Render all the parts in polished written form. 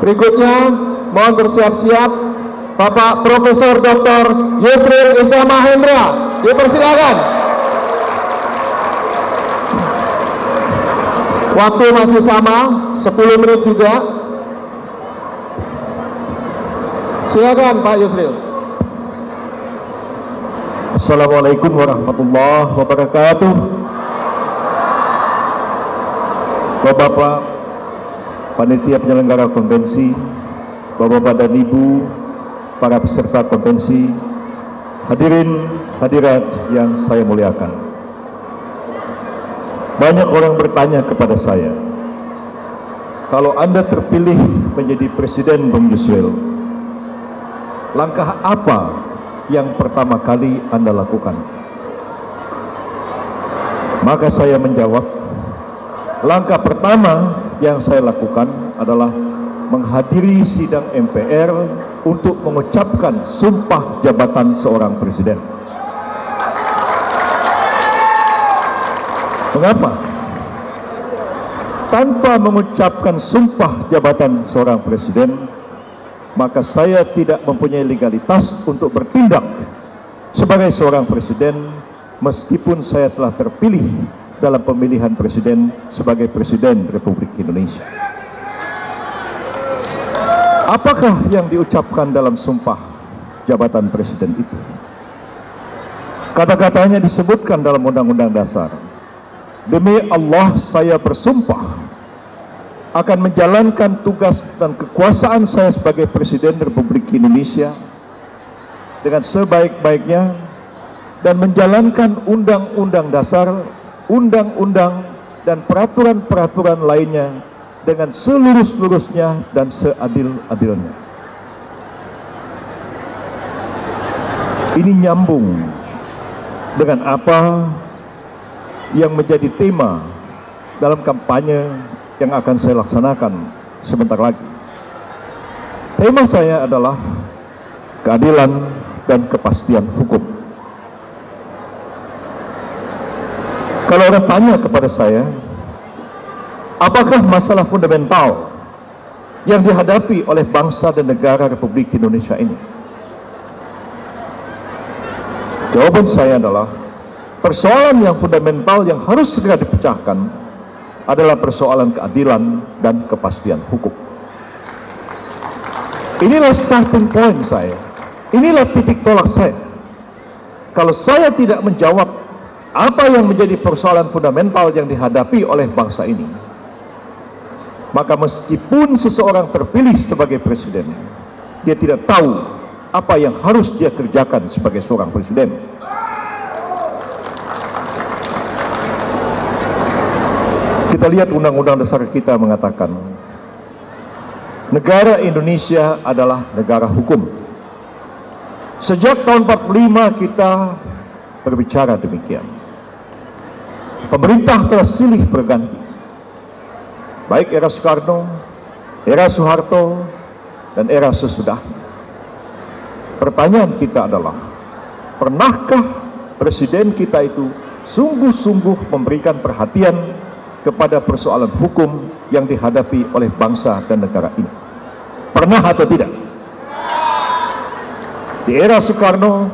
Berikutnya, mohon bersiap-siap Bapak Profesor Dr. Yusril Iza Mahendra. Dipersilakan. Waktu masih sama, 10 menit juga. Silakan Pak Yusril. Assalamualaikum warahmatullahi wabarakatuh. Bapak-bapak, panitia penyelenggara konvensi, bapak-bapak dan ibu, para peserta konvensi, hadirin hadirat yang saya muliakan. Banyak orang bertanya kepada saya, kalau Anda terpilih menjadi Presiden Bung Yusril, langkah apa yang pertama kali Anda lakukan? Maka saya menjawab, langkah pertama yang saya lakukan adalah menghadiri sidang MPR untuk mengucapkan sumpah jabatan seorang presiden. Mengapa? Tanpa mengucapkan sumpah jabatan seorang presiden, maka saya tidak mempunyai legalitas untuk bertindak sebagai seorang presiden meskipun saya telah terpilih dalam pemilihan presiden sebagai Presiden Republik Indonesia. Apakah yang diucapkan dalam sumpah jabatan presiden itu? Kata-katanya disebutkan dalam Undang-Undang Dasar. Demi Allah saya bersumpah akan menjalankan tugas dan kekuasaan saya sebagai Presiden Republik Indonesia dengan sebaik-baiknya dan menjalankan Undang-Undang Dasar, undang-undang dan peraturan-peraturan lainnya dengan selurus-lurusnya dan seadil-adilnya. Ini nyambung dengan apa yang menjadi tema dalam kampanye yang akan saya laksanakan sebentar lagi. Tema saya adalah keadilan dan kepastian hukum. Kalau orang tanya kepada saya, apakah masalah fundamental yang dihadapi oleh bangsa dan negara Republik Indonesia ini? Jawaban saya adalah, persoalan yang fundamental yang harus segera dipecahkan adalah persoalan keadilan dan kepastian hukum. Inilah starting point saya. Inilah titik tolak saya. Kalau saya tidak menjawab apa yang menjadi persoalan fundamental yang dihadapi oleh bangsa ini, maka meskipun seseorang terpilih sebagai presiden, dia tidak tahu apa yang harus dia kerjakan sebagai seorang presiden. Kita lihat Undang-Undang Dasar kita mengatakan, negara Indonesia adalah negara hukum. Sejak tahun 45 kita berbicara demikian. Pemerintah telah silih berganti, baik era Soekarno, era Soeharto, dan era sesudahnya. Pertanyaan kita adalah, pernahkah presiden kita itu sungguh-sungguh memberikan perhatian kepada persoalan hukum yang dihadapi oleh bangsa dan negara ini? Pernah atau tidak? Di era Soekarno,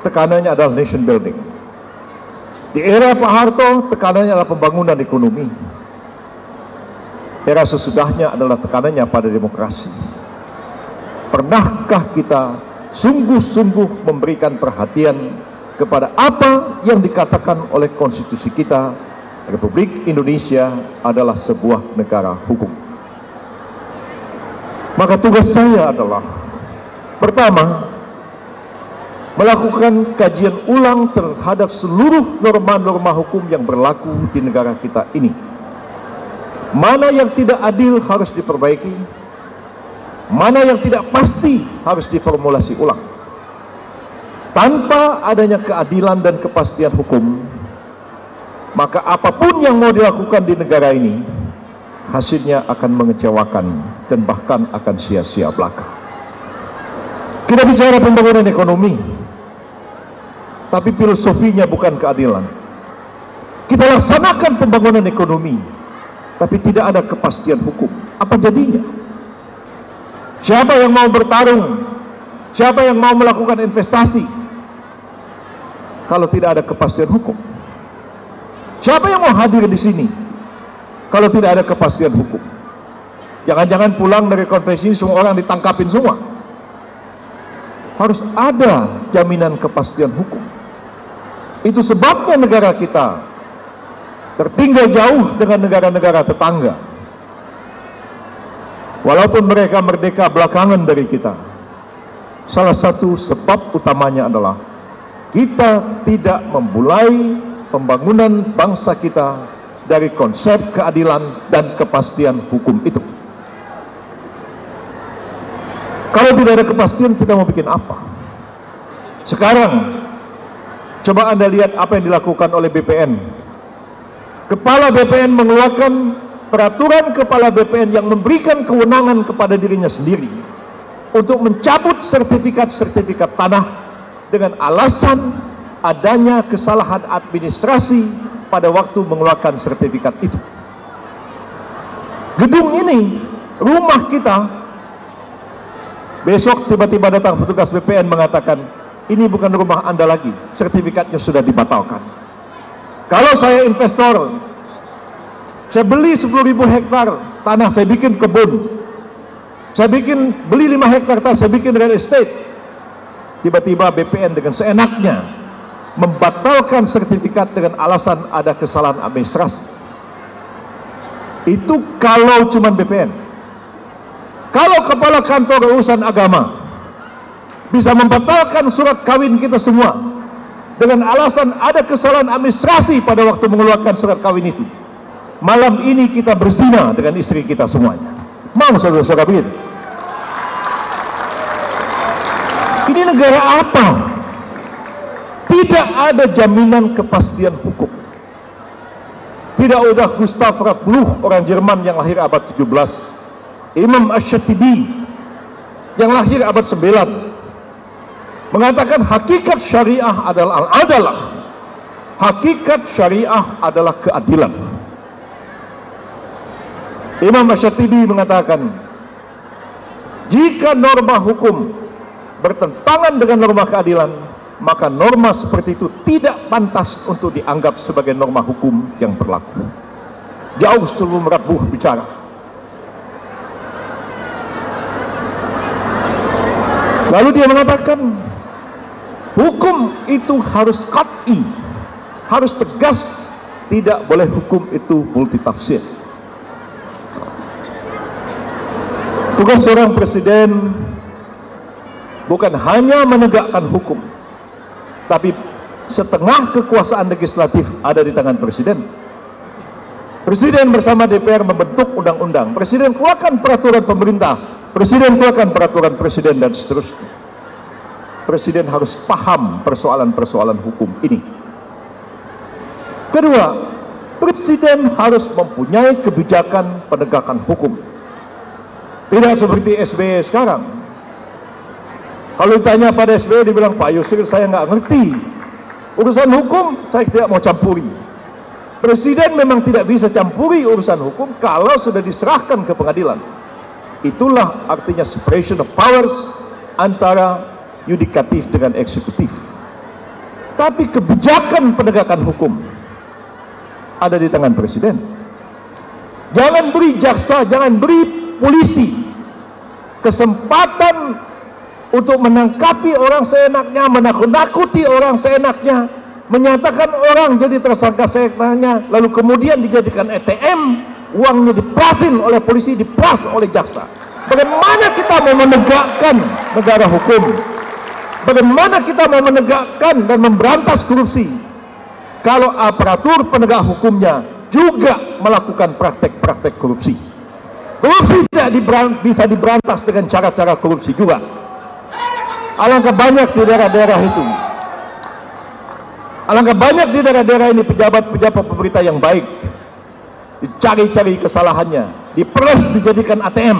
tekanannya adalah nation building. Di era Pak Harto, tekanannya adalah pembangunan ekonomi. Era sesudahnya adalah tekanannya pada demokrasi. Pernahkah kita sungguh-sungguh memberikan perhatian kepada apa yang dikatakan oleh konstitusi kita, Republik Indonesia adalah sebuah negara hukum? Maka tugas saya adalah, pertama, melakukan kajian ulang terhadap seluruh norma-norma hukum yang berlaku di negara kita ini. Mana yang tidak adil harus diperbaiki, mana yang tidak pasti harus diformulasi ulang. Tanpa adanya keadilan dan kepastian hukum, maka apapun yang mau dilakukan di negara ini, hasilnya akan mengecewakan dan bahkan akan sia-sia belaka. Kita bicara pembangunan ekonomi, tapi filosofinya bukan keadilan. Kita laksanakan pembangunan ekonomi, tapi tidak ada kepastian hukum. Apa jadinya? Siapa yang mau bertarung? Siapa yang mau melakukan investasi kalau tidak ada kepastian hukum? Siapa yang mau hadir di sini kalau tidak ada kepastian hukum? Jangan-jangan pulang dari konferensi ini semua orang ditangkapin semua. Harus ada jaminan kepastian hukum. Itu sebabnya negara kita tertinggal jauh dengan negara-negara tetangga. Walaupun mereka merdeka belakangan dari kita, salah satu sebab utamanya adalah kita tidak memulai pembangunan bangsa kita dari konsep keadilan dan kepastian hukum itu. Kalau tidak ada kepastian, kita mau bikin apa? Sekarang, coba Anda lihat apa yang dilakukan oleh BPN. Kepala BPN mengeluarkan peraturan kepala BPN yang memberikan kewenangan kepada dirinya sendiri untuk mencabut sertifikat-sertifikat tanah dengan alasan adanya kesalahan administrasi pada waktu mengeluarkan sertifikat itu. Gedung ini, rumah kita, besok tiba-tiba datang petugas BPN mengatakan, ini bukan rumah Anda lagi, sertifikatnya sudah dibatalkan. Kalau saya investor, saya beli 10.000 hektar tanah, saya bikin kebun, saya beli 5 hektar tanah, saya bikin real estate. Tiba-tiba BPN dengan seenaknya membatalkan sertifikat dengan alasan ada kesalahan administrasi. Itu kalau cuma BPN. Kalau kepala kantor urusan agama bisa membatalkan surat kawin kita semua dengan alasan ada kesalahan administrasi pada waktu mengeluarkan surat kawin itu, malam ini kita berzina dengan istri kita semuanya. Mau saudara-saudara begitu? Ini negara apa? Tidak ada jaminan kepastian hukum. Tidak udah Gustav Radbruch, orang Jerman yang lahir abad 17, Imam Ash-Shatibi yang lahir abad 9 mengatakan hakikat syariah adalah hakikat syariah adalah keadilan. Imam Ash-Shatibi mengatakan, jika norma hukum bertentangan dengan norma keadilan, maka norma seperti itu tidak pantas untuk dianggap sebagai norma hukum yang berlaku. Jauh sebelum Radbruch bicara. Lalu dia mengatakan, hukum itu harus qat'i, harus tegas, tidak boleh hukum itu multitafsir. Tugas seorang presiden bukan hanya menegakkan hukum, tapi setengah kekuasaan legislatif ada di tangan presiden. Presiden bersama DPR membentuk undang-undang, presiden keluarkan peraturan pemerintah, presiden keluarkan peraturan presiden, dan seterusnya. Presiden harus paham persoalan-persoalan hukum ini. Kedua, presiden harus mempunyai kebijakan penegakan hukum. Tidak seperti SBY sekarang. Kalau ditanya pada SBY, dibilang, Pak Yusril, saya nggak ngerti urusan hukum, saya tidak mau campuri. Presiden memang tidak bisa campuri urusan hukum kalau sudah diserahkan ke pengadilan. Itulah artinya separation of powers antara yudikatif dengan eksekutif. Tapi kebijakan penegakan hukum ada di tangan presiden. Jangan beri jaksa, jangan beri polisi kesempatan untuk menangkapi orang seenaknya, menakut-nakuti orang seenaknya, menyatakan orang jadi tersangka seenaknya, lalu kemudian dijadikan ATM, uangnya diperasin oleh polisi, diperas oleh jaksa. Bagaimana kita mau menegakkan negara hukum? Bagaimana kita mau menegakkan dan memberantas korupsi kalau aparatur penegak hukumnya juga melakukan praktek-praktek korupsi? Korupsi tidak bisa diberantas dengan cara-cara korupsi juga. Alangkah banyak di daerah-daerah itu. Alangkah banyak di daerah-daerah ini pejabat-pejabat pemerintah yang baik. Dicari-cari kesalahannya, diperes, dijadikan ATM.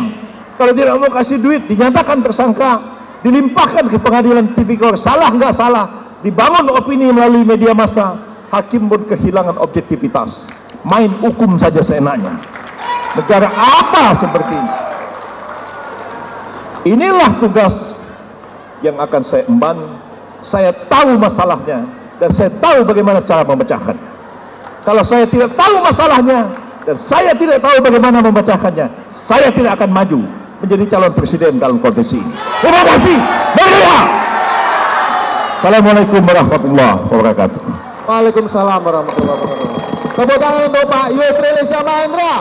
Kalau tidak mau kasih duit, dinyatakan tersangka, dilimpahkan ke pengadilan tipikor. Salah nggak salah, dibangun opini melalui media massa. Hakim pun kehilangan objektivitas, main hukum saja seenaknya. Negara apa seperti ini? Inilah tugas yang akan saya emban. Saya tahu masalahnya dan saya tahu bagaimana cara memecahkan. Kalau saya tidak tahu masalahnya dan saya tidak tahu bagaimana memecahkannya, saya tidak akan maju menjadi calon presiden dalam konteks ini. Terima kasih. Merdeka! Assalamualaikum warahmatullahi wabarakatuh. Waalaikumsalam warahmatullahi wabarakatuh. Tepuk tangan untuk Pak Yusril Izzah Mahendra.